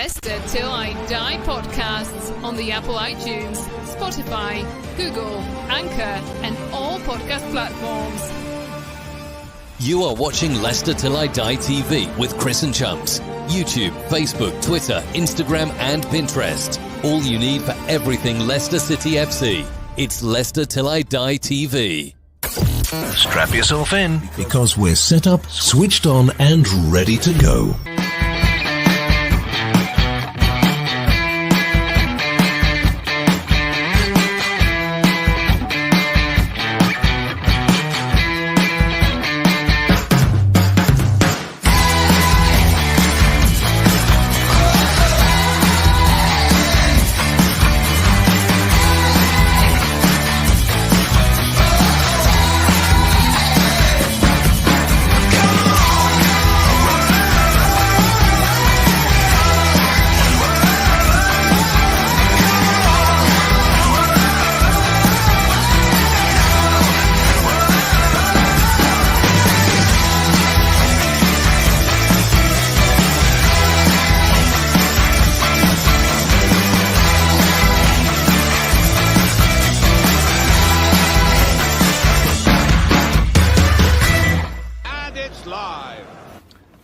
Leicester Till I Die podcasts on the Apple iTunes, Spotify, Google, Anchor, and all podcast platforms. You are watching Leicester Till I Die TV with Chris and Chumps. YouTube, Facebook, Twitter, Instagram, and Pinterest. All you need for everything Leicester City FC. It's Leicester Till I Die TV. Strap yourself in, because we're set up, switched on, and ready to go.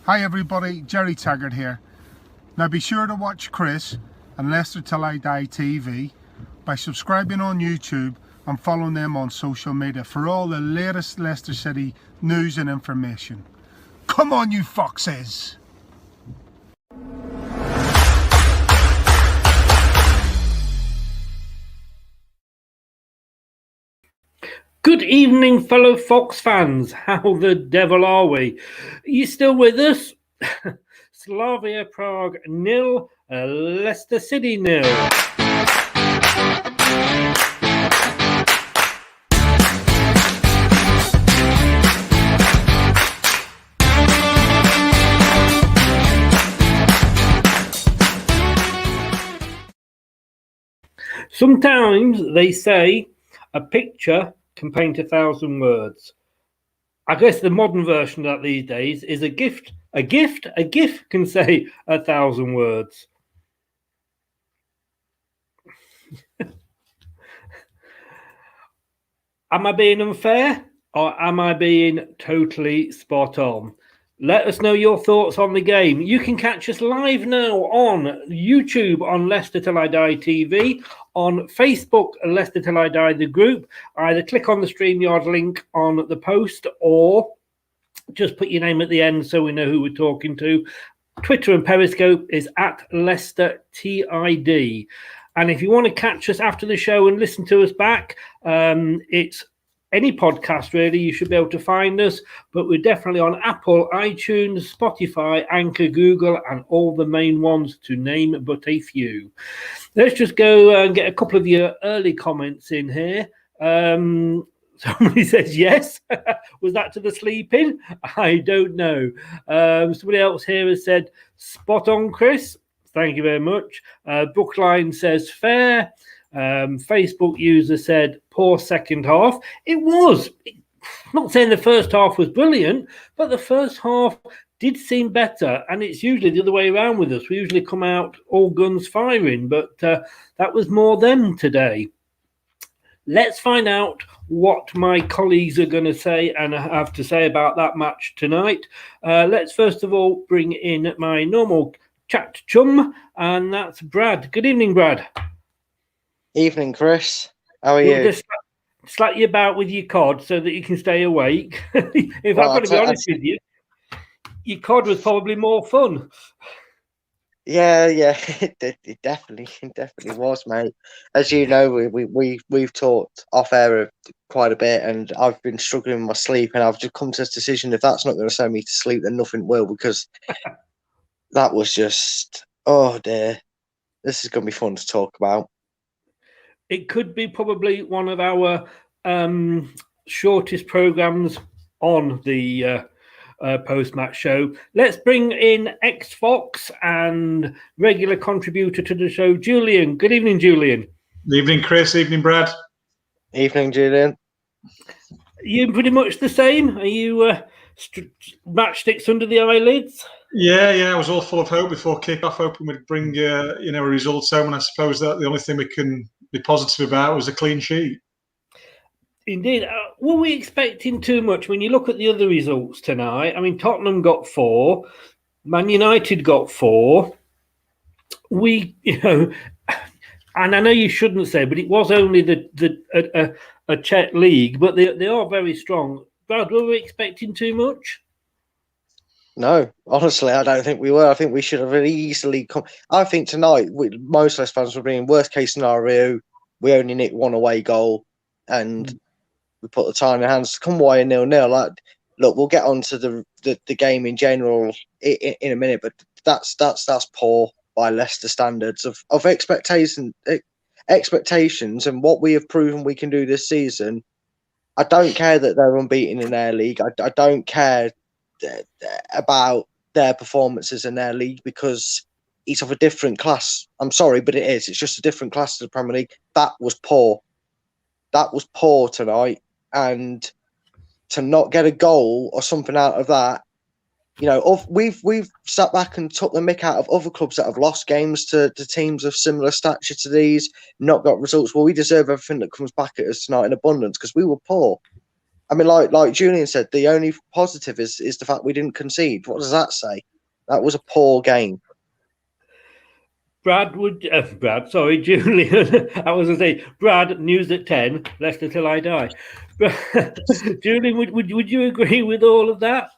Hi everybody, Jerry Taggart here. Now be sure to watch Chris and Leicester Till I Die TV by subscribing on YouTube and following them on social media for all the latest Leicester City news and information. Come on you foxes! Good evening, fellow Fox fans. How the devil are we? Are you still with us? Slavia Prague 0, Leicester City 0. Sometimes they say a picture can paint 1,000 words. I guess the modern version of that these days is a gift. A gift can say 1,000 words. Am I being unfair or am I being totally spot on? Let us know your thoughts on the game. You can catch us live now on YouTube on Leicester Till I Die TV, on Facebook, Leicester Till I Die the group. Either click on the StreamYard link on the post or just put your name at the end so we know who we're talking to. Twitter and Periscope is at Leicester TID. And if you want to catch us after the show and listen to us back, it's any podcast really, you should be able to find us, but we're definitely on Apple, iTunes, Spotify, Anchor, Google, and all the main ones to name but a few. Let's just go and get a couple of your early comments in here. Somebody says yes. Was that to the sleeping? I don't know. Somebody else here has said spot on, Chris. Thank you very much. Bookline says fair. Facebook user said poor second half. It was. I'm not saying the first half was brilliant, but the first half did seem better, and it's usually the other way around with us. We usually come out all guns firing, but that was more them today. Let's find out what my colleagues are going to say and have to say about that match tonight. Let's first of all bring in my normal chat chum, and that's Brad. Good evening, Brad. Evening, Chris. How are you? Just slap you about with your cod so that you can stay awake. If I've got to be honest with you, your cod was probably more fun. Yeah, it definitely was, mate. As you know, we've talked off air quite a bit, and I've been struggling with my sleep, and I've just come to this decision: if that's not going to send me to sleep, then nothing will, because that was just, oh dear, this is going to be fun to talk about. It could be probably one of our shortest programs on the post-match show. Let's bring in ex-Fox and regular contributor to the show, Julian. Good evening, Julian. Evening, Chris. Evening, Brad. Evening, Julian. You pretty much the same? Are you matchsticks under the eyelids? Yeah, I was all full of hope before kick-off, hoping we'd bring a result home, and I suppose that the only thing we can be positive about was a clean sheet. Indeed. Were we expecting too much? When you look at the other results tonight, I mean, Tottenham got 4, Man United got 4. We, and I know you shouldn't say, but it was only a Czech league, but they are very strong. Brad, were we expecting too much? No, honestly, I don't think we were. I think we should have really easily I think tonight, most Leicester fans were being worst case scenario. We only nicked 1 away goal, and we put the tie in their hands. Come away 0-0. Like, look, we'll get on to the game in general in a minute, but that's poor by Leicester standards of expectations and what we have proven we can do this season. I don't care that they're unbeaten in their league. I don't care about their performances in their league because it's of a different class. I'm sorry, but it is. It's just a different class to the Premier League. That was poor. That was poor tonight. And to not get a goal or something out of that, we've sat back and took the mick out of other clubs that have lost games to teams of similar stature to these, not got results. Well, we deserve everything that comes back at us tonight in abundance because we were poor. I mean, like Julian said, the only positive is the fact we didn't concede. What does that say? That was a poor game. Julian. I was going to say, Brad, news at 10, Leicester till I die. Julian, would you agree with all of that?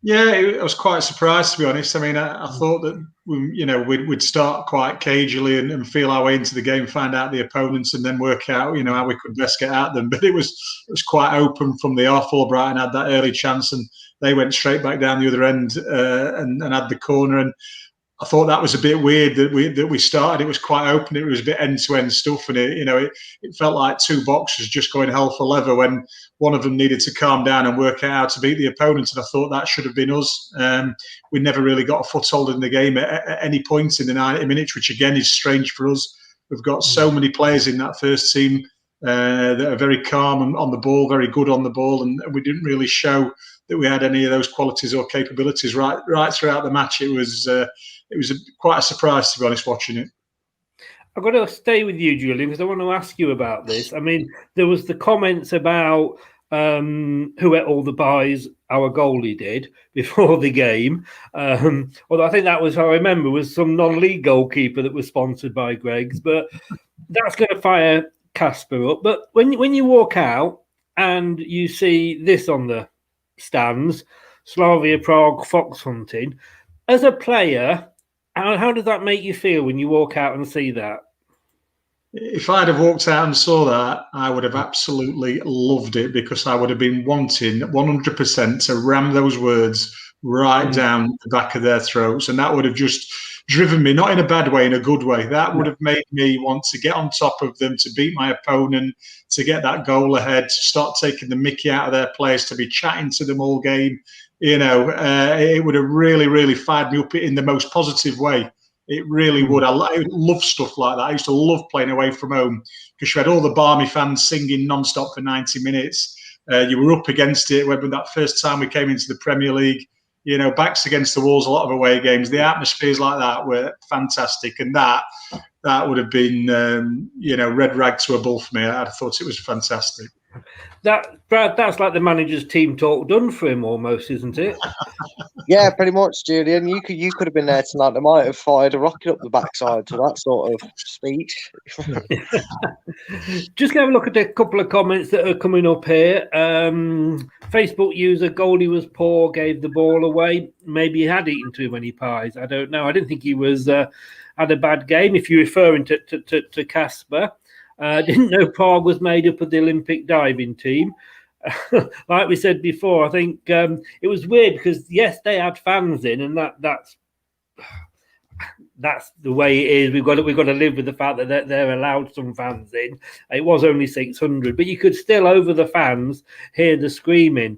Yeah, I was quite surprised, to be honest. I mean, I thought that we'd start quite cagily and feel our way into the game, find out the opponents, and then work out how we could best get at them. But it was quite open from the off. Brighton had that early chance, and they went straight back down the other end and had the corner. And I thought that was a bit weird that we started. It was quite open. It was a bit end-to-end stuff, and it felt like 2 boxers just going hell for leather when one of them needed to calm down and work out how to beat the opponent. And I thought that should have been us. We never really got a foothold in the game at any point in the 90 minutes, which again is strange for us. We've got so many players in that first team that are very calm and on the ball, very good on the ball, and we didn't really show that we had any of those qualities or capabilities right throughout the match. It was quite a surprise, to be honest, watching it. I've got to stay with you, Julian, because I want to ask you about this. I mean, there was the comments about who ate all the pies our goalie did before the game. Although I think that was, how I remember, was some non-league goalkeeper that was sponsored by Greggs. But that's going to fire Casper up. But when you walk out and you see this on the stands, Slavia Prague fox hunting, as a player, how does that make you feel when you walk out and see that? If I'd have walked out and saw that, I would have absolutely loved it because I would have been wanting 100% to ram those words right down the back of their throats. And that would have just driven me, not in a bad way, in a good way. That would have made me want to get on top of them, to beat my opponent, to get that goal ahead, to start taking the mickey out of their players, to be chatting to them all game. It would have really, really fired me up in the most positive way. It really would. I love stuff like that. I used to love playing away from home because you had all the Barmy fans singing non-stop for 90 minutes. You were up against it when that first time we came into the Premier League, backs against the walls, a lot of away games. The atmospheres like that were fantastic. And that would have been, red rag to a bull for me. I thought it was fantastic. Brad, that's like the manager's team talk done for him almost, isn't it? Yeah, pretty much, Julian. You could have been there tonight. They might have fired a rocket up the backside to that sort of speech. Just have a look at a couple of comments that are coming up here. Facebook user, goalie was poor, gave the ball away. Maybe he had eaten too many pies. I don't know. I didn't think he was had a bad game. If you're referring to Casper. Didn't know Prague was made up of the Olympic diving team. Like we said before, I think it was weird because, yes, they had fans in, and that's the way it is. We've got to live with the fact that they're allowed some fans in. It was only 600, but you could still, over the fans, hear the screaming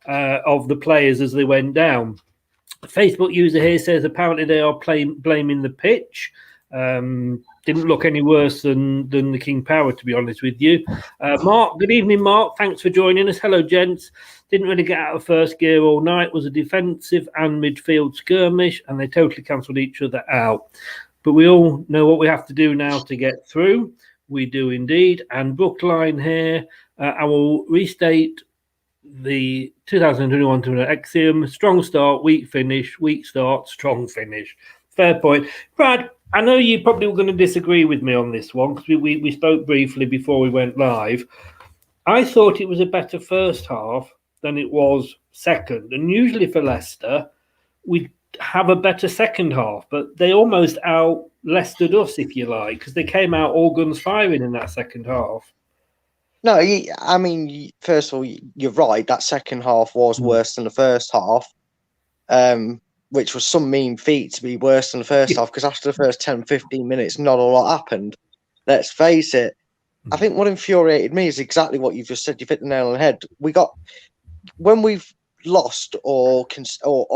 of the players as they went down. A Facebook user here says apparently they are blaming the pitch. didn't look any worse than the King Power, to be honest with you. Mark, good evening, Mark. Thanks for joining us. Hello, gents. Didn't really get out of first gear all night. Was a defensive and midfield skirmish, and they totally cancelled each other out. But we all know what we have to do now to get through. We do indeed. And Brookline here, I will restate the 2021 tournament axiom: strong start, weak finish, weak start, strong finish. Fair point. Brad, I know you probably were going to disagree with me on this one because we spoke briefly before we went live. I thought it was a better first half than it was second. And usually for Leicester, we have a better second half, but they almost out-Leicestered us, if you like, because they came out all guns firing in that second half. No, I mean, first of all, you're right. That second half was worse than the first half, which was some mean feat to be worse than the first half, because after the first 10, 15 minutes, not a lot happened. Let's face it. I think what infuriated me is exactly what you've just said. You've hit the nail on the head. When we've lost or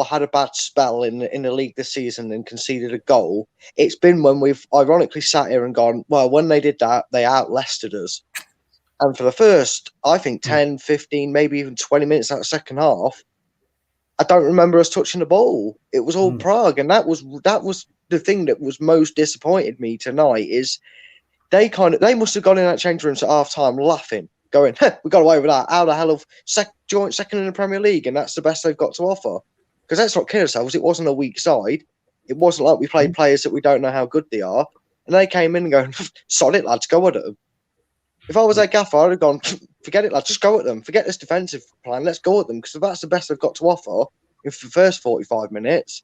had a bad spell in the league this season and conceded a goal, it's been when we've ironically sat here and gone, well, when they did that, they out-Leicestered us. And for the first, I think, 10, 15, maybe even 20 minutes out of the second half, I don't remember us touching the ball. It was all Prague. And that was the thing that was most disappointed me tonight is they must have gone in that change rooms at half-time laughing, going, we got away with that. How the hell of joint second in the Premier League, and that's the best they've got to offer? Because let's not kid ourselves, it wasn't a weak side. It wasn't like we played players that we don't know how good they are. And they came in and going, sod it, lads, go at them. If I was their gaffer, I'd have gone, forget it, lads, just go at them. Forget this defensive plan, let's go at them, because if that's the best they've got to offer in the first 45 minutes,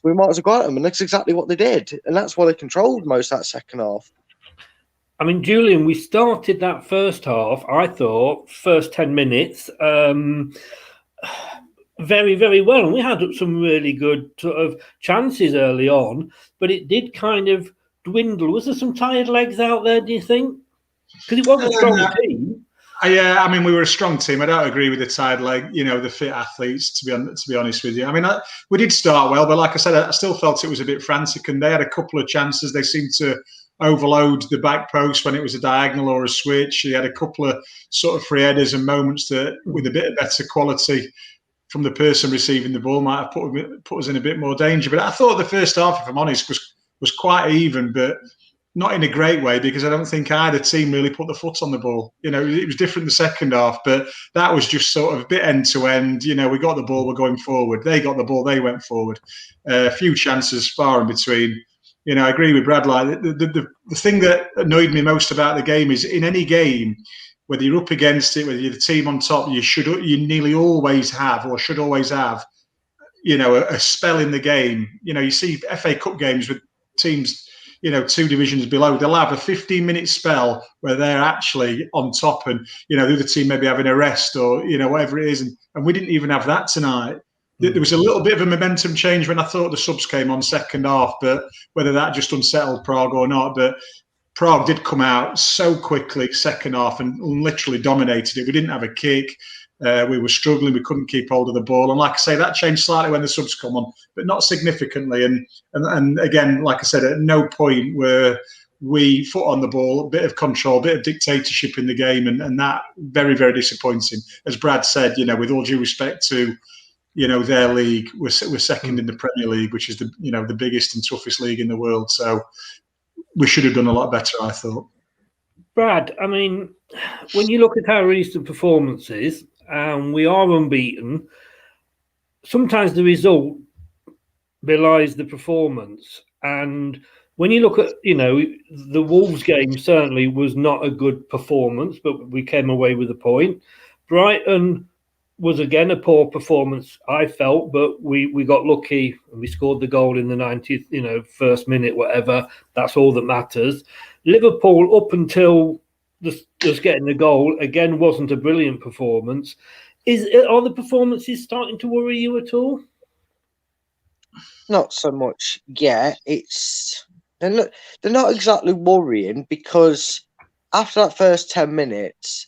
we might as well go at them. And that's exactly what they did. And that's why they controlled most of that second half. I mean, Julian, we started that first half, I thought, first 10 minutes, very, very well. And we had some really good sort of chances early on, but it did kind of dwindle. Was there some tired legs out there, do you think? Because it was a strong team. Yeah, I mean, we were a strong team. I don't agree with the tired leg, the fit athletes, to be honest with you. I mean, we did start well, but like I said, I still felt it was a bit frantic, and they had a couple of chances. They seemed to overload the back post when it was a diagonal or a switch. He had a couple of sort of free headers and moments that, with a bit of better quality from the person receiving the ball, might have put us in a bit more danger. But I thought the first half, if I'm honest, was quite even, but not in a great way, because I don't think either team really put the foot on the ball. It was different the second half, but that was just sort of a bit end to end. We got the ball, we're going forward. They got the ball, they went forward. A few chances far in between. I agree with Brad. Like, the thing that annoyed me most about the game is, in any game, whether you're up against it, whether you're the team on top, you nearly always have, or should always have, a spell in the game. You see FA Cup games with teams, 2 divisions below, they'll have a 15-minute spell where they're actually on top, and the other team maybe having a rest, or whatever it is, and we didn't even have that tonight. There was a little bit of a momentum change when I thought the subs came on second half, but whether that just unsettled Prague or not, but Prague did come out so quickly second half and literally dominated it. We didn't have a kick. We were struggling. We couldn't keep hold of the ball. And like I say, that changed slightly when the subs come on, but not significantly. And again, like I said, at no point were we foot on the ball, a bit of control, a bit of dictatorship in the game. And that very, very disappointing. As Brad said, with all due respect to, their league, we're second in the Premier League, which is the biggest and toughest league in the world. So we should have done a lot better, I thought. Brad, I mean, when you look at our recent performances, we are unbeaten, sometimes the result belies the performance. And when you look at, the Wolves game certainly was not a good performance, but we came away with a point. Brighton was again a poor performance, I felt, but we got lucky and we scored the goal in the 90th, first minute, whatever. That's all that matters. Liverpool, up until just getting the goal, again, wasn't a brilliant performance. Are the performances starting to worry you at all? Not so much yet. They're not exactly worrying, because after that first 10 minutes,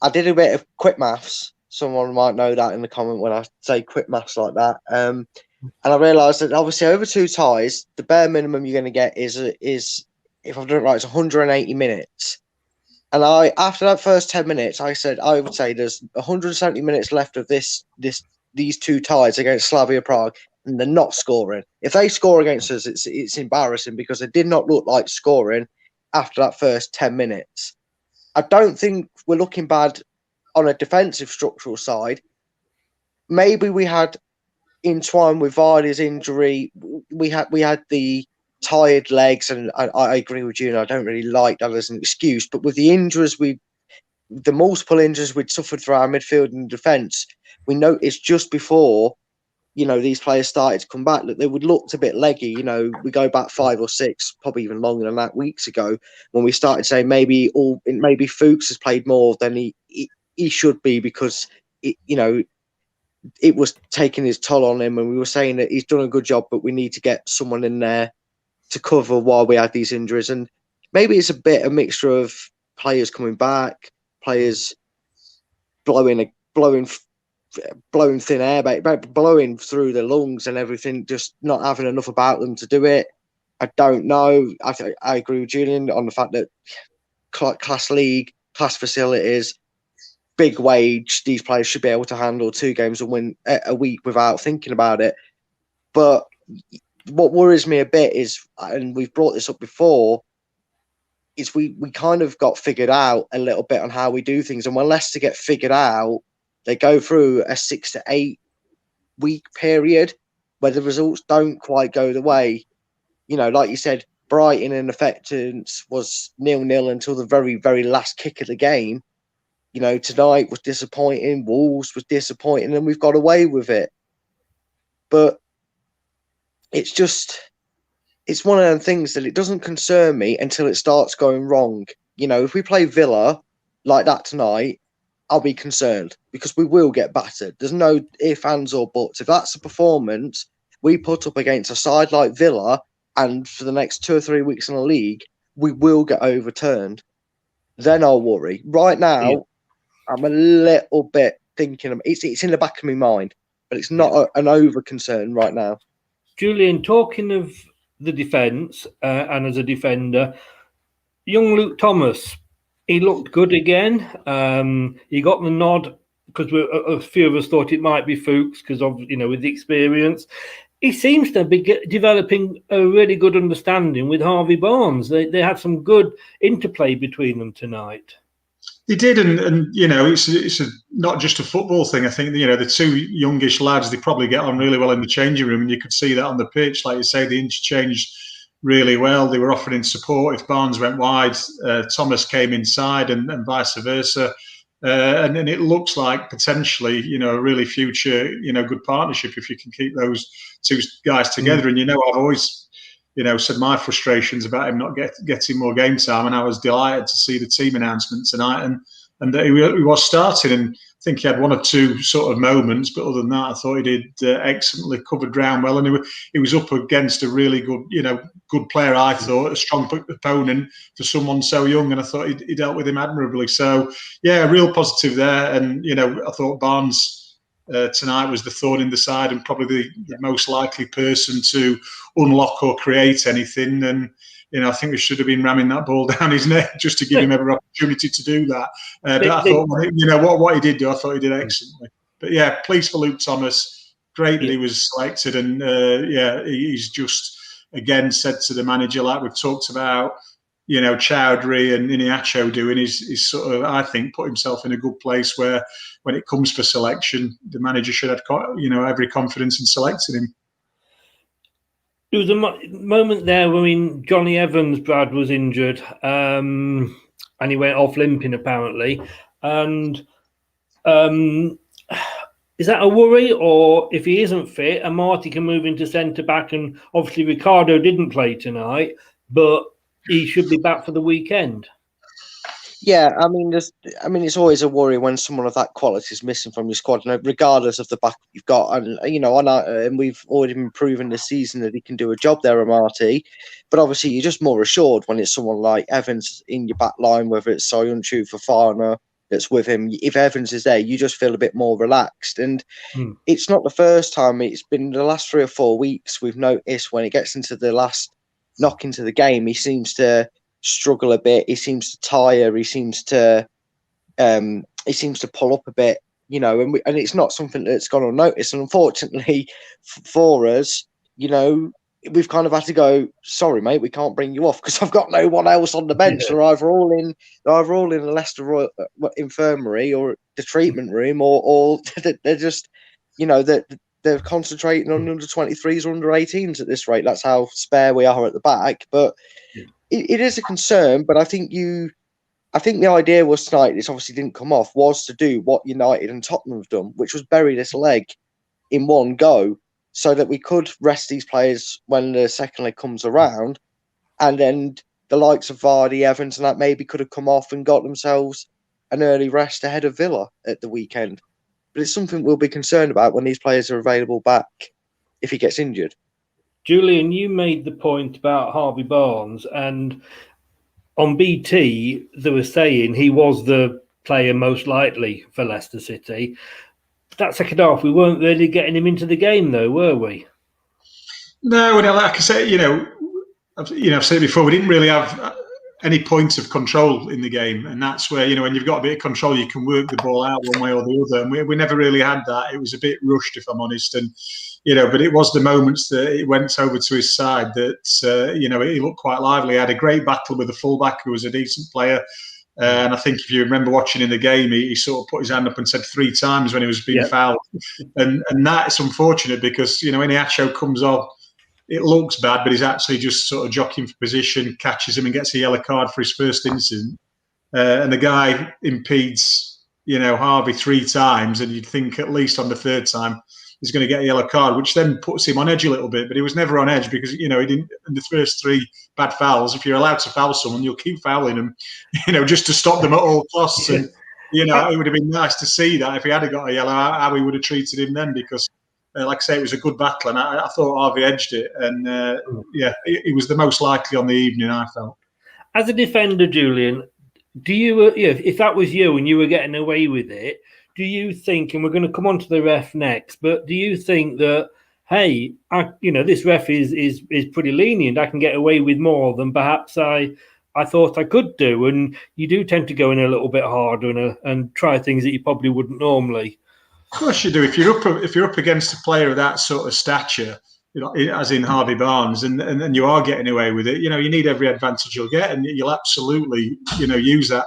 I did a bit of quick maths. Someone might know that in the comment when I say quick maths like that. And I realised that obviously over 2 ties, the bare minimum you're going to get is if I've done it right, it's 180 minutes. And after that first 10 minutes, I said I would say there's 170 minutes left of these two ties against Slavia Prague, and they're not scoring. If they score against us, it's embarrassing because they did not look like scoring after that first 10 minutes. I don't think we're looking bad on a defensive structural side. Maybe we had, entwined with Vardy's injury, we had the tired legs, and I agree with you, and I don't really like that as an excuse. But with the injuries, the multiple injuries we'd suffered through our midfield and defence, we noticed just before, these players started to come back that they would looked a bit leggy. We go back 5 or 6, probably even longer than that, weeks ago, when we started saying maybe Fuchs has played more than he should be because it was taking his toll on him, and we were saying that he's done a good job, but we need to get someone in there to cover while we had these injuries. And maybe it's a mixture of players coming back, players blowing thin air, blowing through the lungs and everything, just not having enough about them to do it. I don't know. I agree with Julian on the fact that class league, class facilities, big wage, these players should be able to handle 2 games and win a week without thinking about it. But what worries me a bit is, and we've brought this up before, is we kind of got figured out a little bit on how we do things. And when Leicester get figured out, they go through a 6 to 8 week period where the results don't quite go the way. Like you said, Brighton in effect was 0-0 until the very, very last kick of the game. Tonight was disappointing. Wolves was disappointing, and we've got away with it. But it's one of them things that it doesn't concern me until it starts going wrong. If we play Villa like that tonight, I'll be concerned because we will get battered. There's no ifs, ands, or buts. If that's a performance we put up against a side like Villa, and for the next 2 or 3 weeks in the league, we will get overturned. Then I'll worry. Right now, I'm a little bit thinking it's in the back of my mind, but it's not an over concern right now. Julian, talking of the defence and as a defender, young Luke Thomas, he looked good again. He got the nod because a few of us thought it might be Fuchs because of with the experience. He seems to be developing a really good understanding with Harvey Barnes. They had some good interplay between them tonight. He did, and it's not just a football thing. I think the 2 youngish lads, they probably get on really well in the changing room, and you could see that on the pitch. Like you say, they interchanged really well. They were offering support. If Barnes went wide, Thomas came inside, and vice versa. And it looks like potentially, a really future, good partnership if you can keep those 2 guys together. And I've always said my frustrations about him not getting more game time, and I was delighted to see the team announcement tonight, and that he was starting. And I think he had 1 or 2 sort of moments, but other than that, I thought he did excellently, covered ground well, and he was up against a really good, good player. I thought a strong opponent for someone so young, and I thought he dealt with him admirably. So yeah, real positive there. And I thought Barnes tonight was the thorn in the side and probably the most likely person to unlock or create anything. And I think we should have been ramming that ball down his neck just to give him every opportunity to do that. But I thought, what he did do, I thought he did excellently. But yeah, pleased for Luke Thomas. Great that he was selected, and he's just again said to the manager, like we've talked about, Chowdhury and Iniacho doing, is sort of, I think, put himself in a good place where when it comes for selection, the manager should have, every confidence in selecting him. There was a moment there when Johnny Evans, Brad, was injured, and he went off limping apparently. And is that a worry, or if he isn't fit, and Marty can move into centre back, and obviously Ricardo didn't play tonight, but he should be back for the weekend? Yeah, it's always a worry when someone of that quality is missing from your squad, regardless of the back you've got. And we've already been proving this season that he can do a job there, Marty. But obviously, you're just more assured when it's someone like Evans in your back line, whether it's Soyuncu, Fofana that's with him. If Evans is there, you just feel a bit more relaxed. And it's not the first time. It's been the last 3 or 4 weeks we've noticed when it gets into the last knock into the game. He seems to struggle a bit. He seems to tire. He seems to pull up a bit, you know, and it's not something that's gone unnoticed. And unfortunately for us, you know, we've kind of had to go, sorry, mate, we can't bring you off because I've got no one else on the bench. They're either all in the Leicester Royal Infirmary or the treatment room, or they're just, you know, they're concentrating on under 23s or under 18s at this rate. That's how spare we are at the back. But it is a concern. But I think the idea was tonight, this obviously didn't come off, was to do what United and Tottenham have done, which was bury this leg in one go, so that we could rest these players when the second leg comes around, and then the likes of Vardy, Evans, and that maybe could have come off and got themselves an early rest ahead of Villa at the weekend. But it's something we'll be concerned about when these players are available back if he gets injured. Julian, you made the point about Harvey Barnes, and on BT, they were saying he was the player most likely for Leicester City. That second half, we weren't really getting him into the game, though, were we? No, and like I said, I've said it before, we didn't really have any points of control in the game, and that's where, when you've got a bit of control, you can work the ball out one way or the other, and we never really had that. It was a bit rushed, if I'm honest, and but it was the moments that it went over to his side that he looked quite lively. He had a great battle with the fullback, who was a decent player. And I think if you remember watching in the game, he sort of put his hand up and said 3 times when he was being fouled. And that's unfortunate because, when Iacho comes on, it looks bad, but he's actually just sort of jockeying for position, catches him and gets a yellow card for his first incident. And the guy impedes, Harvey 3 times, and you'd think at least on the 3rd time he's going to get a yellow card, which then puts him on edge a little bit. But he was never on edge because, he didn't. In the first 3 bad fouls, if you're allowed to foul someone, you'll keep fouling them, just to stop them at all costs. And, it would have been nice to see that if he had got a yellow, how he would have treated him then, because, like I say, it was a good battle. And I thought Harvey edged it. And, he was the most likely on the evening, I felt. As a defender, Julian, do you, if that was you and you were getting away with it, do you think, and we're going to come on to the ref next, but do you think that, hey, this ref is pretty lenient, I can get away with more than perhaps I thought I could do? And you do tend to go in a little bit harder and try things that you probably wouldn't normally. Of course you do. If you're up against a player of that sort of stature, as in Harvey Barnes, and you are getting away with it, you need every advantage you'll get, and you'll absolutely, use that,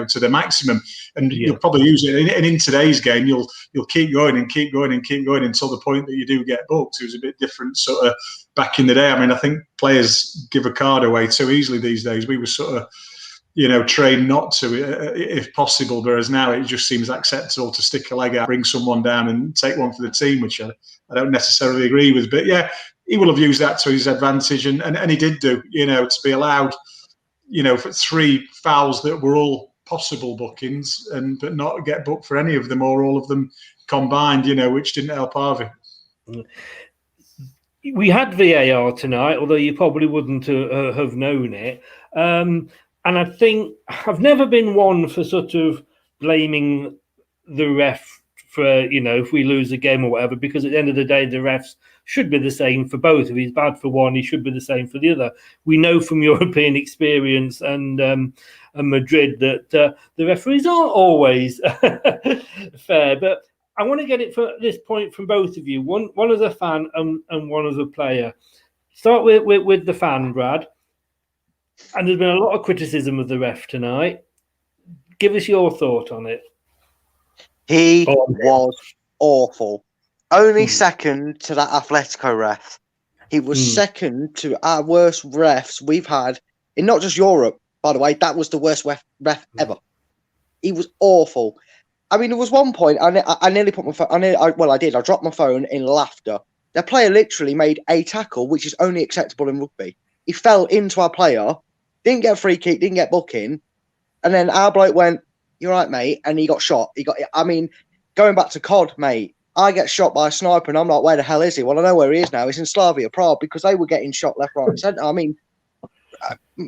to the maximum, and you'll probably use it. And in today's game, you'll keep going and keep going and keep going until the point that you do get booked. It was a bit different sort of back in the day. I mean, I think players give a card away too easily these days. We were sort of, trained not to, if possible, whereas now it just seems acceptable to stick a leg out, bring someone down and take one for the team, which I don't necessarily agree with. But yeah, he will have used that to his advantage, and he did do, to be allowed, for 3 fouls that were all possible bookings, but not get booked for any of them or all of them combined, which didn't help Harvey. We had VAR tonight, although you probably wouldn't have known it. And I think I've never been one for sort of blaming the ref for, if we lose a game or whatever, because at the end of the day, the refs should be the same for both. If he's bad for one, he should be the same for the other. We know from European experience and Madrid that the referees aren't always fair. But I want to get it for this point from both of you, one as a fan and one as a player. Start with the fan, Brad. And there's been a lot of criticism of the ref tonight. Give us your thought on it. He was awful. Only second to that Atletico ref. He was second to our worst refs we've had in not just Europe, by the way. That was the worst ref ever. He was awful. I mean, there was one point I nearly put my phone. I did. I dropped my phone in laughter. The player literally made a tackle, which is only acceptable in rugby. He fell into our player, didn't get a free kick, didn't get booking, and then our bloke went, "You're right, mate," and he got shot. Going back to COD, mate. I get shot by a sniper, and I'm like, "Where the hell is he?" Well, I know where he is now. He's in Slavia Prague, because they were getting shot left, right, and centre. I mean,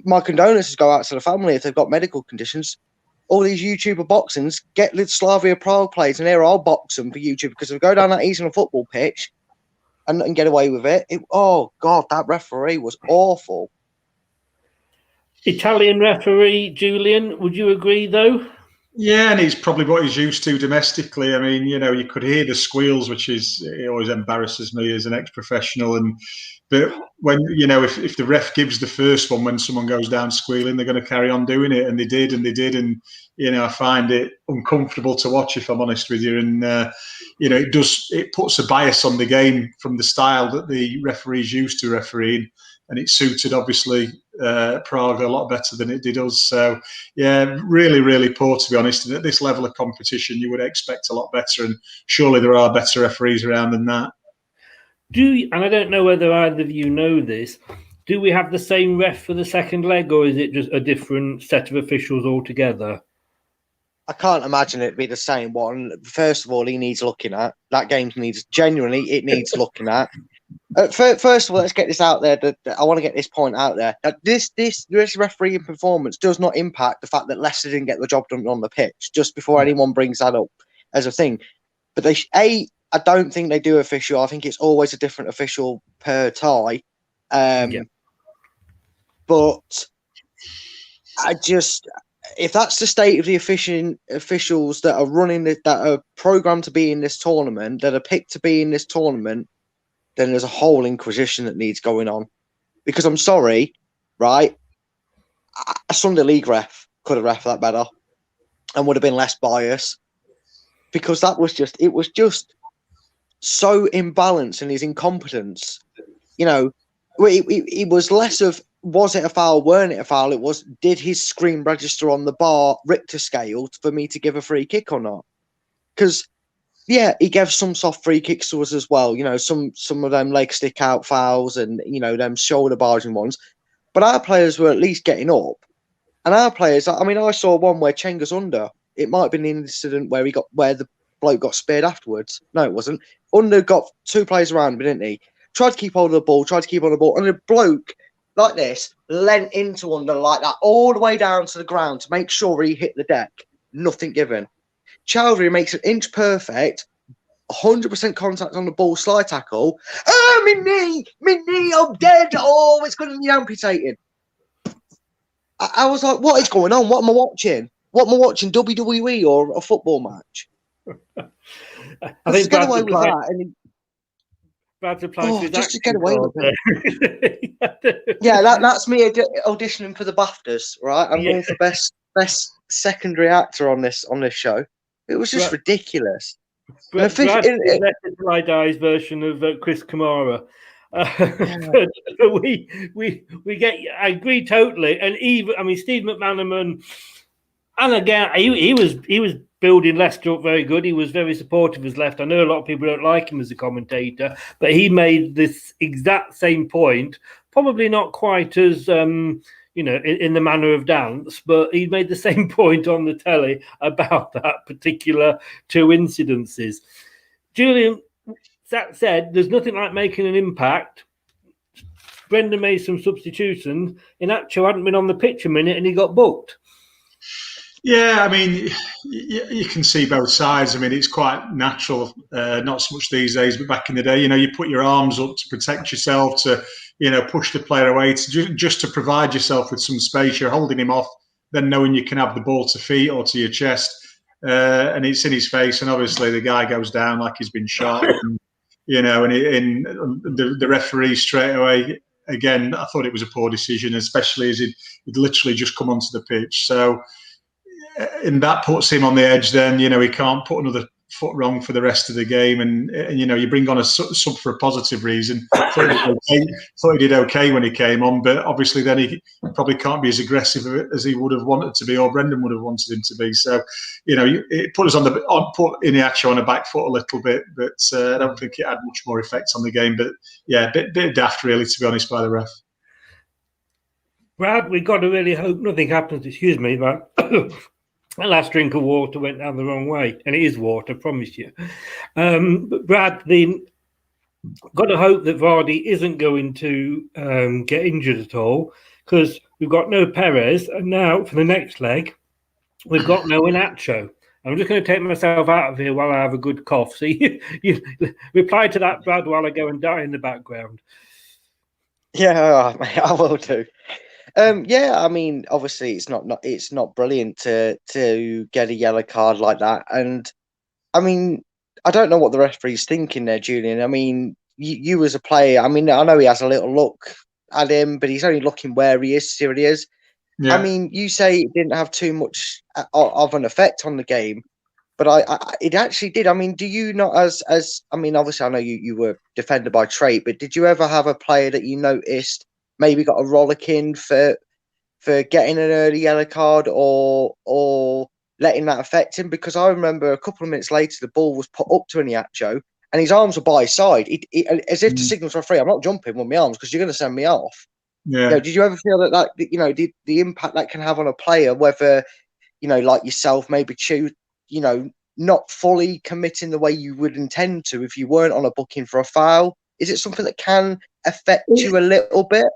my condolences go out to the family if they've got medical conditions. All these YouTuber boxings, get the Slavia Prague players, and they're all boxing for YouTube, because if they go down that easy on a football pitch and get away with it. Oh, God, that referee was awful. Italian referee, Julian, would you agree, though? Yeah, and he's probably what he's used to domestically. I mean, you could hear the squeals, which it always embarrasses me as an ex-professional. But when, if the ref gives the first one, when someone goes down squealing, they're going to carry on doing it. And they did. And, I find it uncomfortable to watch, if I'm honest with you. And, it puts a bias on the game from the style that the referees used to refereeing. And it suited, obviously, Prague a lot better than it did us. So, yeah, really, really poor, to be honest. And at this level of competition, you would expect a lot better. And surely there are better referees around than that. And I don't know whether either of you know this, do we have the same ref for the second leg, or is it just a different set of officials altogether? I can't imagine it to be the same one. First of all, he needs looking at. That game needs looking at. First of all, let's get this out there. I want to get this point out there. That this refereeing performance does not impact the fact that Leicester didn't get the job done on the pitch. Just before anyone brings that up as a thing, but I don't think they do official. I think it's always a different official per tie. But if that's the state of the officials that are running it, that are programmed to be in this tournament, that are picked to be in this tournament, then there's a whole inquisition that needs going on. Because I'm sorry, right? A Sunday League ref could have ref that better and would have been less biased, because it was just so imbalanced in his incompetence. It was less of, was it a foul, weren't it a foul? It was, did his screen register on the bar Richter scale for me to give a free kick or not? Because, yeah, he gave some soft free kicks to us as well. Some of them leg stick out fouls and, them shoulder barging ones. But our players were at least getting up. And our players, I saw one where Chenga's under. It might have been the incident where the bloke got speared afterwards. No, it wasn't. Under got two players around him, didn't he? Tried to keep hold of the ball, and the bloke like this leant into Under like that all the way down to the ground to make sure he hit the deck. Nothing given. Chowdhury makes an inch perfect, 100% contact on the ball, slide tackle. Oh, my knee, I'm dead. Oh, it's going to be amputated. I was like, what is going on? What am I watching? WWE or a football match? I think get away with that. And Brad's applied just to get away with it. Yeah, that's me auditioning for the BAFTAs, right? I'm going for best secondary actor on this show. It was just ridiculous. Brad's Till Die's version of Chris Kamara. We get. I agree totally. And even Steve McManaman, and again, he was building Leicester up very good. He was very supportive as left. I know a lot of people don't like him as a commentator, but he made this exact same point, probably not quite as in the manner of dance, but he made the same point on the telly about that particular two incidences. Julian, that said, there's nothing like making an impact. Brendan made some substitutions. Inacho hadn't been on the pitch a minute and he got booked. Yeah, you can see both sides. It's quite natural, not so much these days, but back in the day, you put your arms up to protect yourself, to, push the player away, just to provide yourself with some space. You're holding him off, then knowing you can have the ball to feet or to your chest, and it's in his face, and obviously the guy goes down like he's been shot, and the referee straight away. Again, I thought it was a poor decision, especially as he'd literally just come onto the pitch. So. And that puts him on the edge then, he can't put another foot wrong for the rest of the game. And you bring on a sub for a positive reason. Thought he did okay when he came on, but obviously then he probably can't be as aggressive as he would have wanted to be, or Brendan would have wanted him to be. So, it put us put Inacho on a back foot a little bit, but I don't think it had much more effect on the game. But yeah, a bit daft really, to be honest, by the ref. Brad, we've got to really hope nothing happens. Excuse me, but that last drink of water went down the wrong way, and it is water, I promise you. But Brad, got to hope that Vardy isn't going to get injured at all, because we've got no Perez, and now for the next leg, we've got no Inacho. I'm just going to take myself out of here while I have a good cough. So you reply to that, Brad, while I go and die in the background. Yeah, I will do. Yeah, I mean, obviously it's not brilliant to get a yellow card like that, and I mean, I don't know what the referee's thinking there, Julian. I mean, you as a player, I mean, I know he has a little look at him, but he's only looking where he is, see what he is. I Yeah. mean, you say it didn't have too much of an effect on the game, but it actually did. I mean, do you not I mean, obviously I know you were defended by trait, but did you ever have a player that you noticed maybe got a rollicking for getting an early yellow card or letting that affect him? Because I remember a couple of minutes later the ball was put up to Iniacho and his arms were by his side, as if to signal for free. I'm not jumping with my arms because you're going to send me off. Yeah. You know, did you ever feel that the impact that can have on a player, whether like yourself, maybe not fully committing the way you would intend to if you weren't on a booking for a foul? Is it something that can affect you a little bit?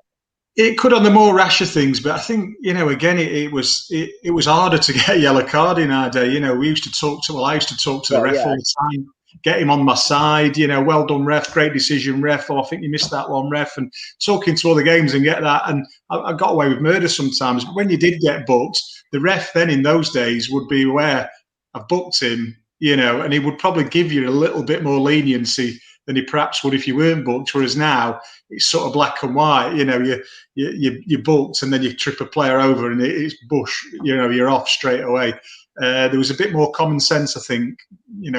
It could on the more rasher things, but I think again it was harder to get a yellow card in our day. We used to talk to. Well, I used to talk to the ref all the time, get him on my side. Well done, ref, great decision, ref. Oh, I think you missed that one, ref, and talking to other games and get that. And I got away with murder sometimes. But when you did get booked, the ref then in those days would be aware I've booked him, and he would probably give you a little bit more leniency than he perhaps would if you weren't booked. Whereas now it's sort of black and white. You're booked and then you trip a player over and it's bush. You're off straight away. There was a bit more common sense, I think,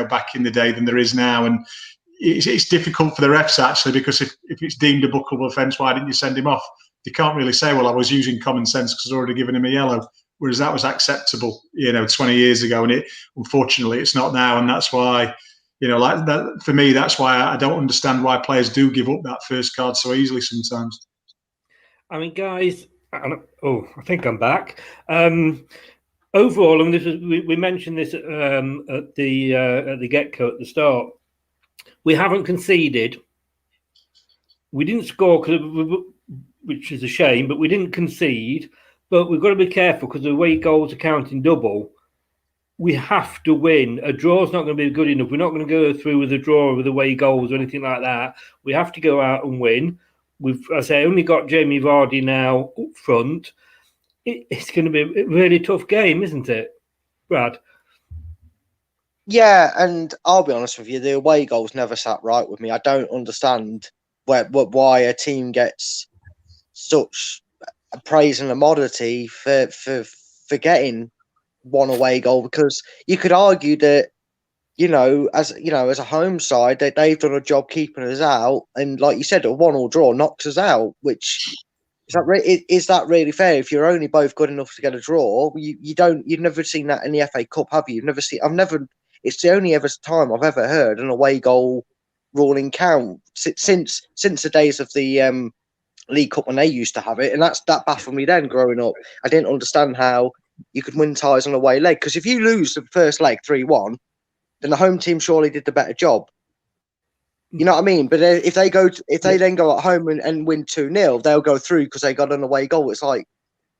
back in the day than there is now. And it's difficult for the refs actually, because if it's deemed a bookable offence, why didn't you send him off? You can't really say, well, I was using common sense because I'd already given him a yellow. Whereas that was acceptable, 20 years ago, and unfortunately it's not now, and that's why, like that for me, that's why I don't understand why players do give up that first card so easily sometimes. I mean, guys, I think I'm back. Overall, I mean, we mentioned this at the get-go at the start. We haven't conceded. We didn't score, which is a shame, but we didn't concede. But we've got to be careful because the away goals are counting double. We have to win. A draw's not going to be good enough. We're not going to go through with a draw with away goals or anything like that. We have to go out and win. We've, as I say, only got Jamie Vardy now up front. It's going to be a really tough game, isn't it, Brad? Yeah, and I'll be honest with you, the away goals never sat right with me. I don't understand why a team gets such praise and commodity for getting one away goal, because you could argue that as a home side that they've done a job keeping us out, and like you said, a 1-1 draw knocks us out. Which is that really fair? If you're only both good enough to get a draw, you've never seen that in the FA Cup, have you? It's the only ever time I've ever heard an away goal ruling count since the days of the League Cup when they used to have it, and that baffled me then growing up. I didn't understand how you could win ties on a away leg, because if you lose the first leg 3-1, then the home team surely did the better job. You know what I mean? But if they then go at home and win 2-0, they'll go through because they got an away goal. It's like,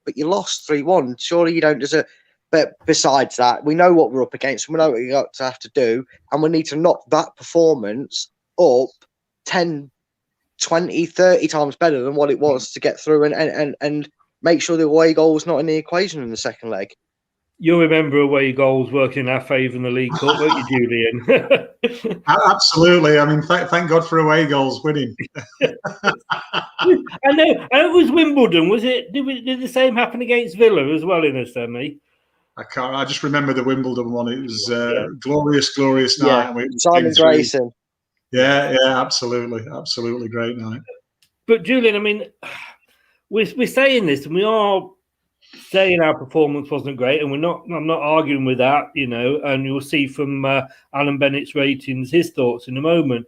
but you lost 3-1. Surely you don't deserve. But besides that, we know what we're up against. We know what we got to have to do, and we need to knock that performance up 10, 20, 30 times better than what it was to get through, and make sure the away goal was not in the equation in the second leg. You'll remember away goals working in our favour in the League Cup, won't you, Julian? Absolutely. I mean, thank God for away goals winning. I know. It was Wimbledon, was it? Did the same happen against Villa as well in a semi? I just remember the Wimbledon one. It was glorious night. Yeah. Simon Grayson. Yeah, absolutely great night. But Julian, I mean, we're saying this, and we are saying our performance wasn't great, and I'm not arguing with that, and you'll see from Alan Bennett's ratings his thoughts in a moment.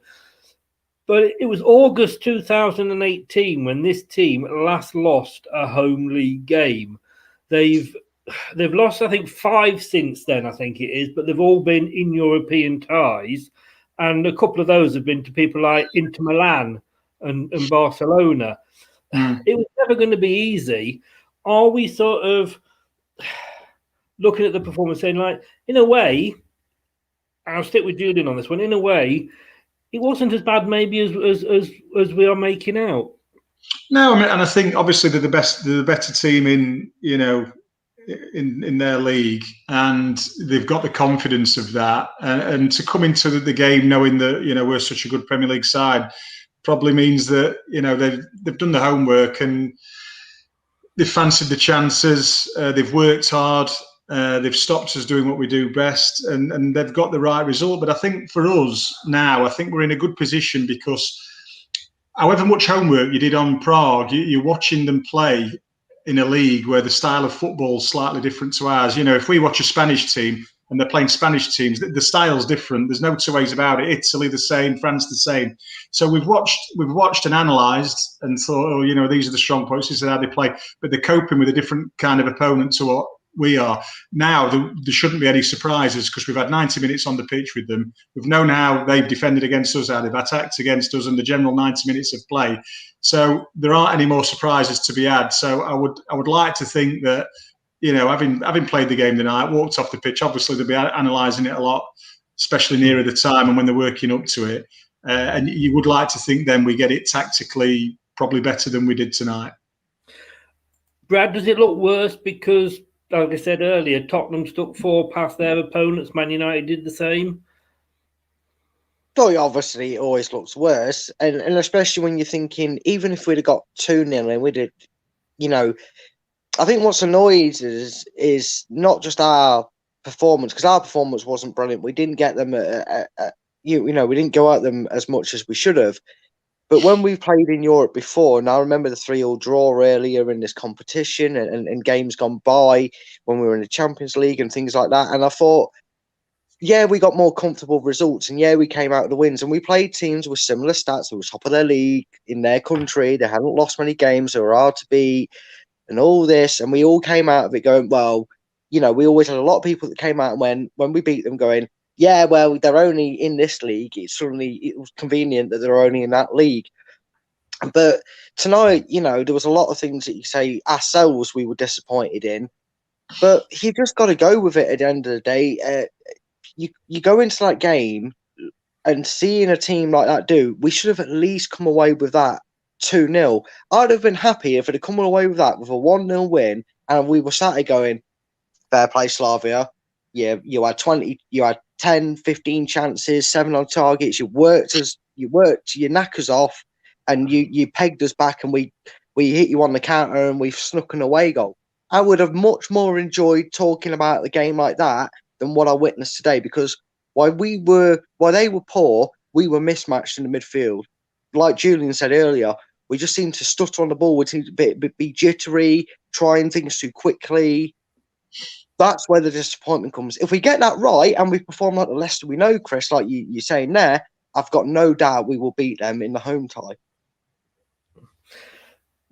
But it was August 2018 when this team last lost a home league game. They've lost, I think, 5 since then, I think it is, but they've all been in European ties, and a couple of those have been to people like Inter Milan and Barcelona. It was never going to be easy. Are we sort of looking at the performance saying, like, in a way, I'll stick with Julian on this one, in a way, it wasn't as bad maybe as we are making out? No, I mean, and I think obviously they're the better team in in their league, and they've got the confidence of that, and to come into the game knowing that we're such a good Premier League side probably means that they've done the homework and they've fancied the chances. They've worked hard. They've stopped us doing what we do best, and they've got the right result. But I think for us now, I think we're in a good position because however much homework you did on Prague, you're watching them play in a league where the style of football is slightly different to ours. If we watch a Spanish team and they're playing Spanish teams, the style's different. There's no two ways about it. Italy the same, France the same. So we've watched and analysed and thought, these are the strong points. This is how they play. But they're coping with a different kind of opponent to what we are. Now, there shouldn't be any surprises because we've had 90 minutes on the pitch with them. We've known how they've defended against us, how they've attacked against us, and the general 90 minutes of play. So there aren't any more surprises to be had. So I would like to think that, having played the game tonight, walked off the pitch, obviously they'll be analysing it a lot, especially nearer the time and when they're working up to it. And you would like to think then we get it tactically probably better than we did tonight. Brad, does it look worse because, like I said earlier, Tottenham stuck 4 past their opponents, Man United did the same? Oh, obviously, it always looks worse. And especially when you're thinking, even if we'd have got 2-0 and we'd have, I think what's annoyed is not just our performance, because our performance wasn't brilliant. We didn't get them, we didn't go at them as much as we should have. But when we've played in Europe before, and I remember the 3-3 draw earlier in this competition and games gone by when we were in the Champions League and things like that. And I thought, yeah, we got more comfortable results and yeah, we came out with the wins and we played teams with similar stats. They were top of their league in their country. They hadn't lost many games. They were hard to beat and all this. And we all came out of it going, well, we always had a lot of people that came out when we beat them going, yeah, well, they're only in this league. It was convenient that they're only in that league. But tonight, there was a lot of things that you say ourselves we were disappointed in. But you just got to go with it at the end of the day. You go into that game and seeing a team like that we should have at least come away with that 2-0. I'd have been happy if it had come away with that with a 1-0 win and we were sat there going, fair play, Slavia. Yeah, you had 10, 15 chances, 7 on targets. You worked your knackers off and you pegged us back and we hit you on the counter and we've snuck an away goal. I would have much more enjoyed talking about the game like that than what I witnessed today, because while they were poor, we were mismatched in the midfield. Like Julian said earlier, we just seemed to stutter on the ball. We seemed to be jittery, trying things too quickly. That's where the disappointment comes. If we get that right and we perform like the Leicester we know, Chris, like you're saying there, I've got no doubt we will beat them in the home tie.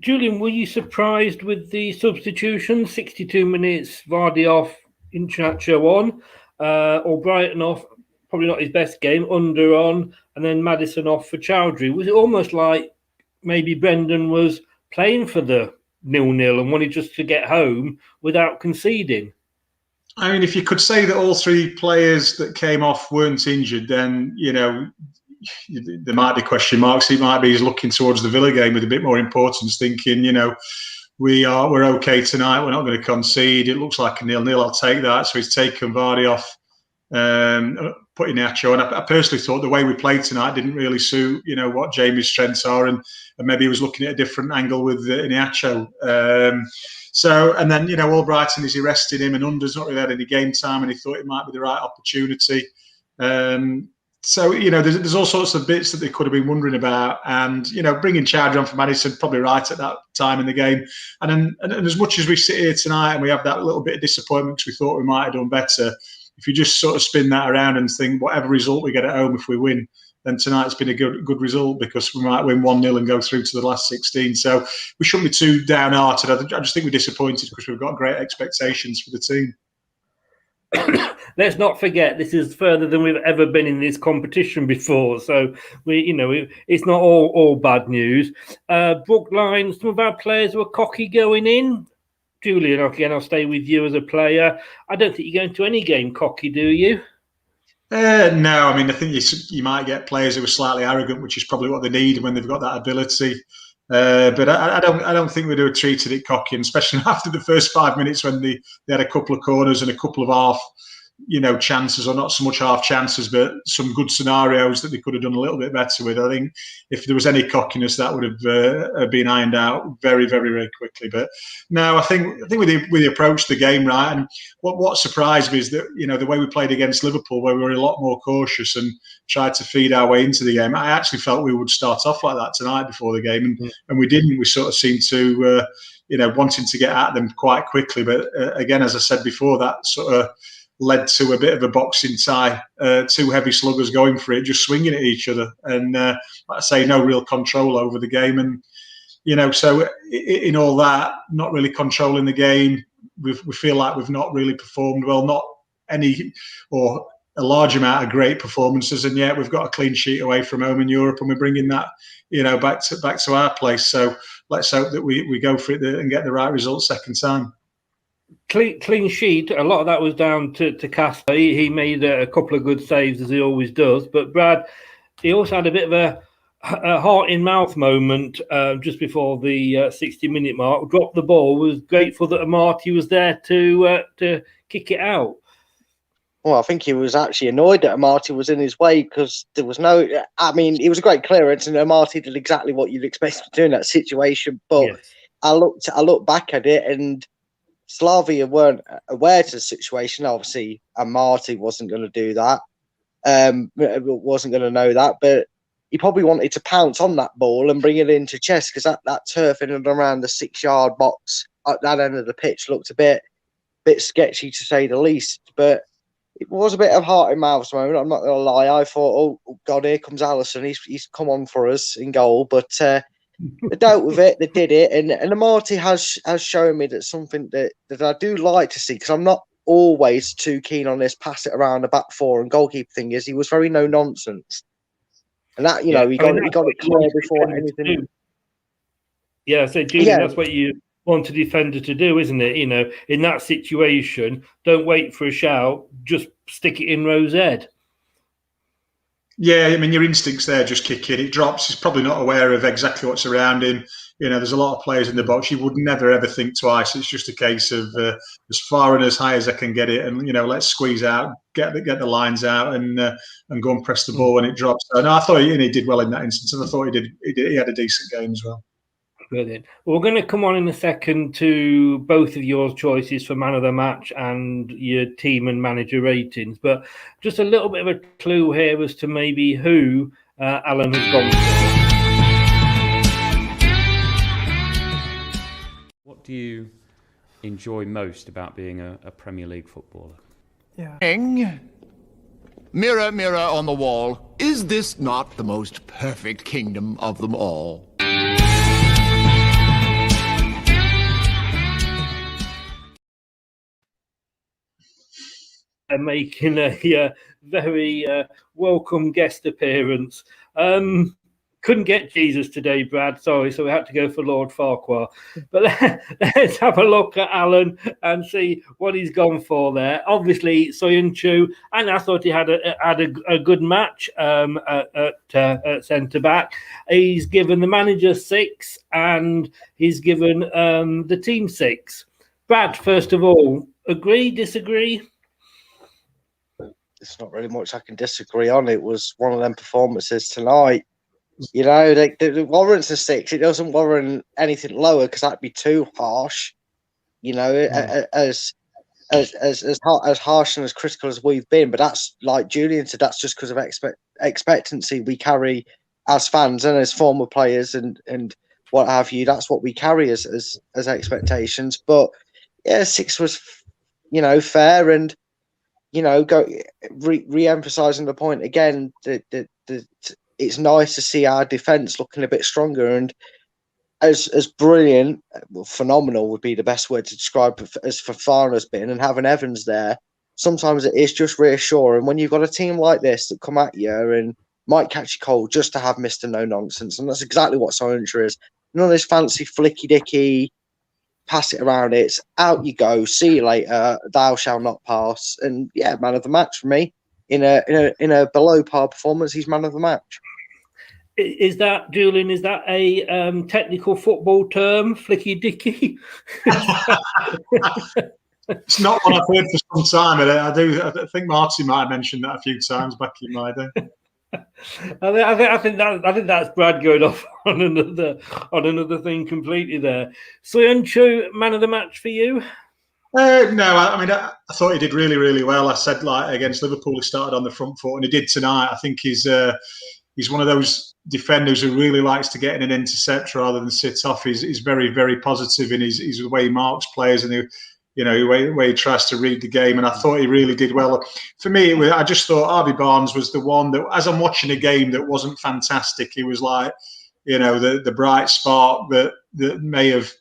Julian, were you surprised with the substitution? 62 minutes, Vardy off, Iheanacho on, Albrighton off, probably not his best game, Under on, and then Maddison off for Chowdhury. Was it almost like maybe Brendan was playing for the 0-0 and wanted just to get home without conceding? I mean, if you could say that all 3 players that came off weren't injured, then, there might be question marks. He might be he's looking towards the Villa game with a bit more importance, thinking, we're okay tonight. We're not going to concede. It looks like a 0-0. I'll take that. So he's taken Vardy off, putting Iheanacho on. I personally thought the way we played tonight didn't really suit, what Jamie's strengths are, and maybe he was looking at a different angle with Iheanacho. And then Albrighton is arrested him, and Under's not really had any game time, and he thought it might be the right opportunity. There's all sorts of bits that they could have been wondering about, and bringing Chowdhury on for Maddison probably right at that time in the game. And as much as we sit here tonight and we have that little bit of disappointment because we thought we might have done better, if you just sort of spin that around and think whatever result we get at home, if we win, then tonight's been a good result because we might win 1-0 and go through to the last 16. So we shouldn't be too downhearted. I just think we're disappointed because we've got great expectations for the team. Let's not forget this is further than we've ever been in this competition before, so it's not all bad news. Brookline, some of our players were cocky going in. Julian, again, I'll stay with you as a player. I don't think you're going to any game cocky, do you? No, I mean, I think you might get players who are slightly arrogant, which is probably what they need when they've got that ability. But I don't think we'd have treated it cocky, and especially after the first 5 minutes when they had a couple of corners and a couple of half, chances, or not so much half chances, but some good scenarios that they could have done a little bit better with. I think if there was any cockiness, that would have been ironed out very, very, very quickly. But no, I think we approached the game right, and what surprised me is that the way we played against Liverpool, where we were a lot more cautious and tried to feed our way into the game. I actually felt we would start off like that tonight before the game, and we didn't. We sort of seemed to wanting to get at them quite quickly. But again, as I said before, that sort of led to a bit of a boxing tie, two heavy sluggers going for it, just swinging at each other, and like I say, no real control over the game. And so in all that, not really controlling the game, we feel like we've not really performed well, not any or a large amount of great performances, and yet we've got a clean sheet away from home in Europe, and we're bringing that back to our place. So let's hope that we go for it and get the right result second time. Clean sheet. A lot of that was down to Casper. He made a couple of good saves, as he always does. But Brad, he also had a bit of a heart in mouth moment just before the 60-minute mark. Dropped the ball. Was grateful that Amati was there to kick it out. Well, I think he was actually annoyed that Amati was in his way, because there was no. I mean, it was a great clearance, and Amati did exactly what you'd expect him to do in that situation. But yes. I looked back at it, and Slavia weren't aware to the situation. Obviously, Amati wasn't going to do that. Wasn't going to know that, but he probably wanted to pounce on that ball and bring it into chest, because that turf in and around the 6-yard box at that end of the pitch looked a bit sketchy, to say the least. But it was a bit of heart in mouth moment. I'm not going to lie. I thought, oh God, here comes Alisson. He's come on for us in goal, but they dealt with it. They did it, and Amati has shown me that something that I do like to see, because I'm not always too keen on this pass it around the back four and goalkeeper thing. Is he was very no nonsense, and that he got it clear before anything. Yeah, so Julian, that's what you want a defender to do, isn't it? In that situation, don't wait for a shout, just stick it in Rowe's head. Yeah, I mean, your instincts there, just kick it. It drops. He's probably not aware of exactly what's around him. There's a lot of players in the box. You would never, ever think twice. It's just a case of as far and as high as I can get it, and let's squeeze out, get the lines out, and go and press the ball when it drops. So, no, I thought he did well in that instance, and I thought he had a decent game as well. Brilliant. Well, we're going to come on in a second to both of your choices for man of the match and your team and manager ratings, but just a little bit of a clue here as to maybe who Alan has gone for. What do you enjoy most about being a Premier League footballer? Yeah. Mirror, mirror on the wall, is this not the most perfect kingdom of them all? Making a very welcome guest appearance. Couldn't get Jesus today, Brad. Sorry, so we had to go for Lord Farquhar. But let's have a look at Alan and see what he's gone for there. Obviously, Soyuncu, and I thought he had a good match at centre back. He's given the manager 6, and he's given the team 6. Brad, first of all, agree, disagree? There's not really much I can disagree on. It was one of them performances tonight. It warrants a 6. It doesn't warrant anything lower, because that'd be too harsh. As harsh and as critical as we've been, but that's, like Julian said, that's just because of expectancy we carry as fans and as former players and what have you. That's what we carry as expectations. But yeah, 6 was fair, and go re-emphasising the point again that it's nice to see our defence looking a bit stronger, and as brilliant, phenomenal would be the best word to describe as Fofana's been, and having Evans there, sometimes it is just reassuring when you've got a team like this that come at you and might catch you cold, just to have Mr. No Nonsense, and that's exactly what Soyuncu is. None of this fancy flicky dicky. Pass it around, it's out you go, see you later, thou shall not pass. And yeah, man of the match for me. In a below par performance, he's man of the match. Is that, Julian, is that a technical football term, flicky dicky? It's not one I've heard for some time. I think Marty might have mentioned that a few times back in my day. I think that's Brad going off on another thing completely there. Soyuncu, man of the match for you? No, I thought he did really, really well. I said, like, against Liverpool, he started on the front foot, and he did tonight. I think he's one of those defenders who really likes to get in an intercept rather than sit off. He's very, very positive in his the way he marks players and the way he tries to read the game. And I thought he really did well. For me, I just thought Harvey Barnes was the one that, as I'm watching a game that wasn't fantastic, he was like, the bright spark that may have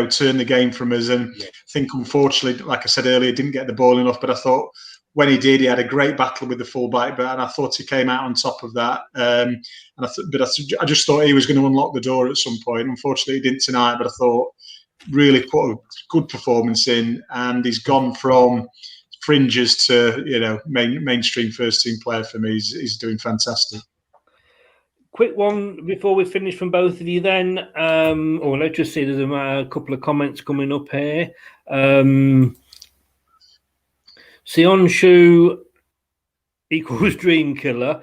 turned the game from us. And I think, unfortunately, like I said earlier, didn't get the ball enough. But I thought when he did, he had a great battle with the fullback, and I thought he came out on top of that. I just thought he was going to unlock the door at some point. Unfortunately, he didn't tonight. But I thought really put a good performance in, and he's gone from fringes to mainstream first team player for me. He's doing fantastic. Quick one before we finish from both of you then. Let's just see, there's a couple of comments coming up here. Soyuncu equals dream killer.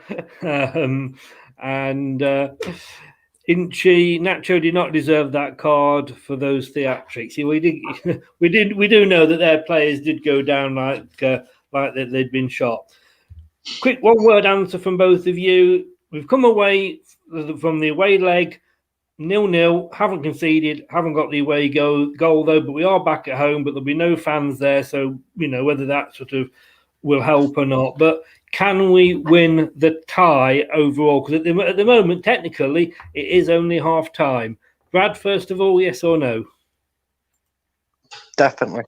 Nacho did not deserve that card for those theatrics. We do know that their players did go down like they'd been shot. Quick one word answer from both of you. We've come away from the away leg 0-0, haven't conceded, haven't got the away goal though, but we are back at home, but there'll be no fans there, so whether that sort of will help or not. But can we win the tie overall? Because at the moment, technically, it is only half time. Brad, first of all, yes or no? Definitely.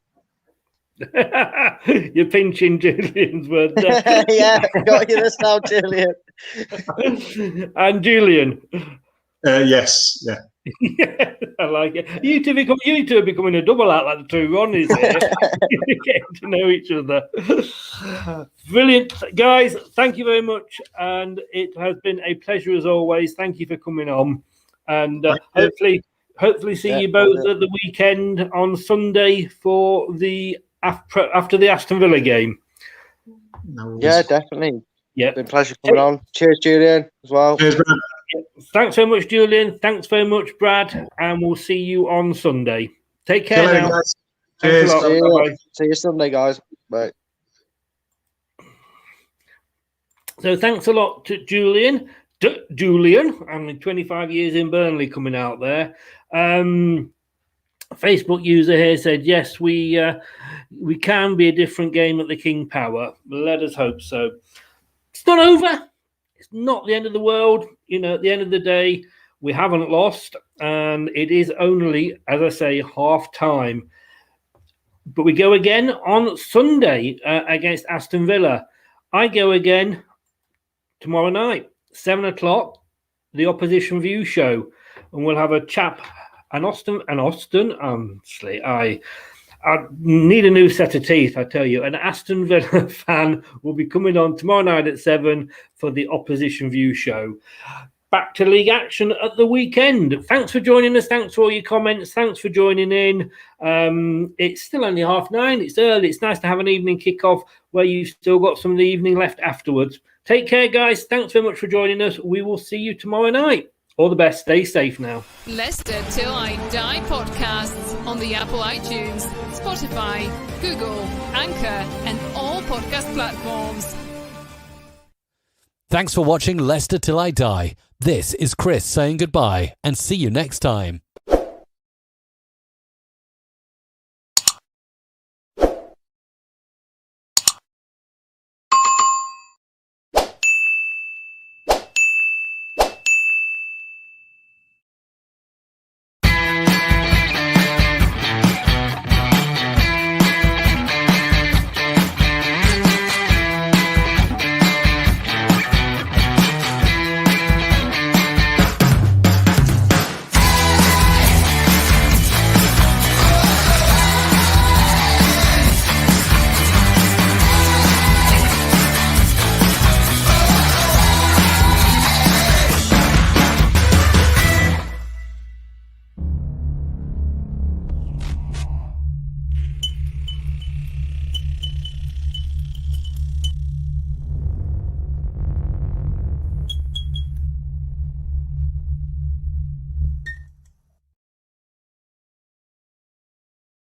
You're pinching Julian's word. Yeah, got you this now, Julian. And Julian? Yes, yeah. Yeah, I like it. You two are becoming a double act like the two Ronnies here. Getting to know each other. Brilliant. Guys, thank you very much. And it has been a pleasure as always. Thank you for coming on. And hopefully see you both at the weekend on Sunday for the after the Aston Villa game. Yeah, definitely. Yeah, it's been a pleasure coming on. Cheers, Julian, as well. Cheers, Brad. Thanks very much, Julian. Thanks very much, Brad. And we'll see you on Sunday. Take care now. Guys. Cheers. See you Sunday, guys. Bye. So thanks a lot to Julian. Only 25 years in Burnley coming out there. Facebook user here said, yes, we can be a different game at the King Power. Let us hope so. It's not over. It's not the end of the world. At the end of the day, we haven't lost. And it is only, as I say, half time. But we go again on Sunday against Aston Villa. I go again tomorrow night, 7 o'clock, the Opposition View show. And we'll have a chap. And Austin, honestly, I need a new set of teeth, I tell you. An Aston Villa fan will be coming on tomorrow night at 7 for the Opposition View show. Back to league action at the weekend. Thanks for joining us. Thanks for all your comments. Thanks for joining in. It's still only 9:30. It's early. It's nice to have an evening kickoff where you've still got some of the evening left afterwards. Take care, guys. Thanks very much for joining us. We will see you tomorrow night. All the best. Stay safe now. Leicester Till I Die podcasts on the Apple iTunes, Spotify, Google, Anchor, and all podcast platforms. Thanks for watching Leicester Till I Die. This is Chris saying goodbye and see you next time.